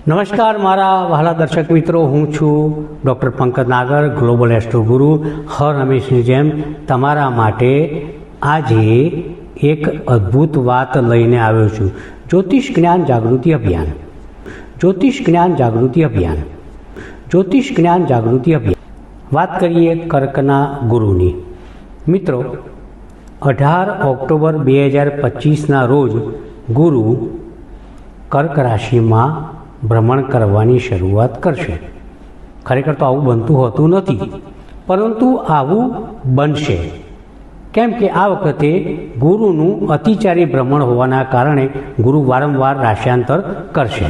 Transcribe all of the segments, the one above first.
નમસ્કાર મારા વહાલા દર્શક મિત્રો, હું છું ડૉક્ટર પંકજ નાગર, ગ્લોબલ એસ્ટ્રો ગુરુ. હર હંમેશની જેમ તમારા માટે આજે એક અદ્ભુત વાત લઈને આવ્યો છું. જ્યોતિષ જ્ઞાન જાગૃતિ અભિયાન. જ્યોતિષ જ્ઞાન જાગૃતિ અભિયાન. જ્યોતિષ જ્ઞાન જાગૃતિ અભિયાન. વાત કરીએ કર્કના ગુરુની. મિત્રો, 18 ઓક્ટોબર 2025ના રોજ ગુરુ કર્ક રાશિમાં ભ્રમણ કરવાની શરૂઆત કરશે. ખરેખર તો આવું બનતું હોતું નથી, પરંતુ આવું બનશે. કેમ કે આ વખતે ગુરુનું અતિચારી ભ્રમણ હોવાના કારણે ગુરુ વારંવાર રાશ્યાંતર કરશે.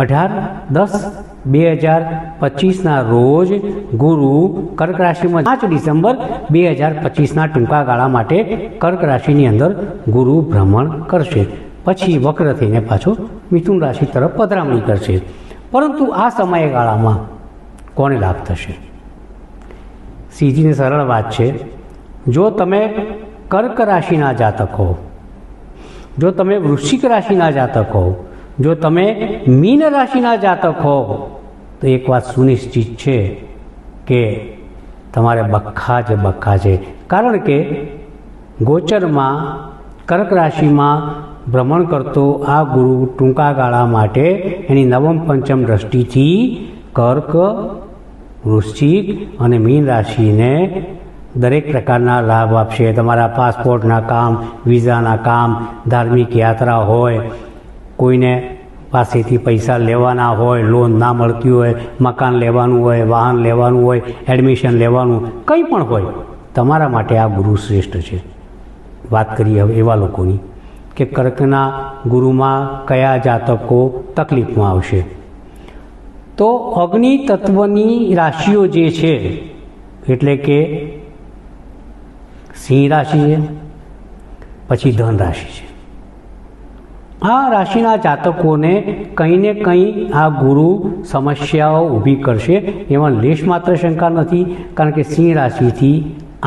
18/10/2025ના રોજ ગુરુ કર્ક રાશિમાં 5 ડિસેમ્બર 2025ના ટૂંકા ગાળા માટે કર્ક રાશિની અંદર ગુરુ ભ્રમણ કરશે. પછી વક્ર થઈને પાછો મિથુન રાશિ તરફ પધરામણી કરશે. પરંતુ આ સમયગાળામાં કોને લાભ થશે? સીધી ને સરળ વાત છે. જો તમે કર્ક રાશિના જાતક હો, જો તમે વૃશ્ચિક રાશિના જાતક હો, જો તમે મીન રાશિના જાતક હો, તો એક વાત સુનિશ્ચિત છે કે તમારે બખ્ખા જ બખ્ખા છે. કારણ કે ગોચરમાં કર્ક રાશિમાં ભ્રમણ કરતો આ ગુરુ ટૂંકા ગાળા માટે એની નવમ પંચમ દ્રષ્ટિથી કર્ક, વૃશ્ચિક અને મીન રાશિને દરેક પ્રકારના લાભ આપશે. તમારા પાસપોર્ટના કામ, વિઝાના કામ, ધાર્મિક યાત્રા હોય, કોઈને પાસેથી પૈસા લેવાના હોય, લોન ના મળતી હોય, મકાન લેવાનું હોય, વાહન લેવાનું હોય, એડમિશન લેવાનું, કંઈ પણ હોય, તમારા માટે આ ગુરુ શ્રેષ્ઠ છે. વાત કરીએ હવે એવા લોકોની કે કર્કના ગુરુમાં કયા જાતકો તકલીફમાં આવશે. તો અગ્નિ તત્વની રાશિઓ જે છે, એટલે કે સિંહ રાશિ છે, પછી ધન રાશિ છે. આ રાશિના જાતકોને કંઈ ને કંઈ આ ગુરુ સમસ્યાઓ ઊભી કરશે, એમાં લેશ માત્ર શંકા નથી. કારણ કે સિંહ રાશિથી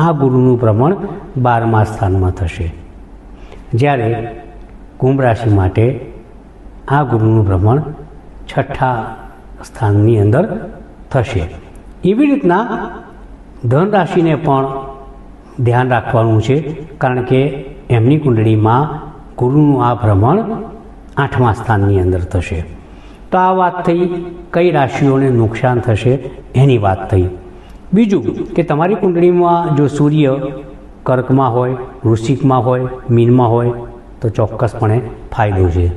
આ ગુરુનું ભ્રમણ 12મા સ્થાનમાં થશે, જ્યારે કુંભ રાશિ માટે આ ગુરુનું ભ્રમણ 6ઠા સ્થાનની અંદર થશે. એવી રીતના ધન રાશિને પણ ધ્યાન રાખવાનું છે, કારણ કે એમની કુંડળીમાં ગુરુનું આ ભ્રમણ 8મા સ્થાનની અંદર થશે. તો આ વાત થઈ કઈ રાશિઓને નુકસાન થશે એની વાત થઈ. બીજું કે તમારી કુંડળીમાં જો સૂર્ય કર્કમાં હોય, વૃશ્ચિકમાં હોય, મીનમાં હોય તો ચોક્કસપણે ફાયદો છે.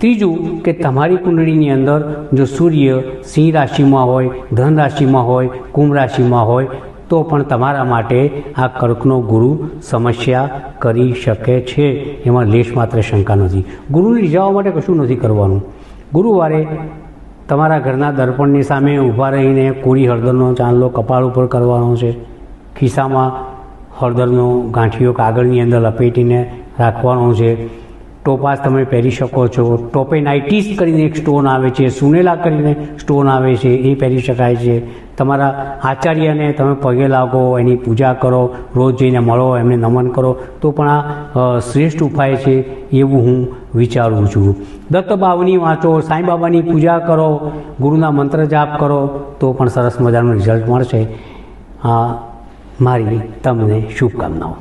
ત્રીજું કે તમારી કુંડળીની અંદર જો સૂર્ય સિંહ રાશિમાં હોય, ધન રાશિમાં હોય, કુંભ રાશિમાં હોય તો પણ તમારા માટે આ કર્કનો ગુરુ સમસ્યા કરી શકે છે, એમાં લેશ માત્ર શંકા નથી. ગુરુને રીઝવવા માટે કશું નથી કરવાનું. ગુરુવારે તમારા ઘરના દર્પણની સામે ઊભા રહીને કોરી હળદરનો ચાંદલો કપાળ ઉપર કરવાનો છે. ખિસ્સામાં હળદરનો ગાંઠિયો કાગળની અંદર લપેટીને રાખવાનો છે. ટોપાસ તમે પહેરી શકો છો. ટોપેનાઇટિસ કરીને એક સ્ટોન આવે છે, સુનેલા કરીને સ્ટોન આવે છે, એ પહેરી શકાય છે. તમારા આચાર્યને તમે પગે લાગો, એની પૂજા કરો, રોજ જઈને મળો, એમને નમન કરો તો પણ આ શ્રેષ્ઠ ઉપાય છે એવું હું વિચારું છું. દત્તબાવની વાંચો, સાંઈબાબાની પૂજા કરો, ગુરુના મંત્ર જાપ કરો તો પણ સરસ મજાનું રિઝલ્ટ મળશે. મારી તમને શુભકામનાઓ.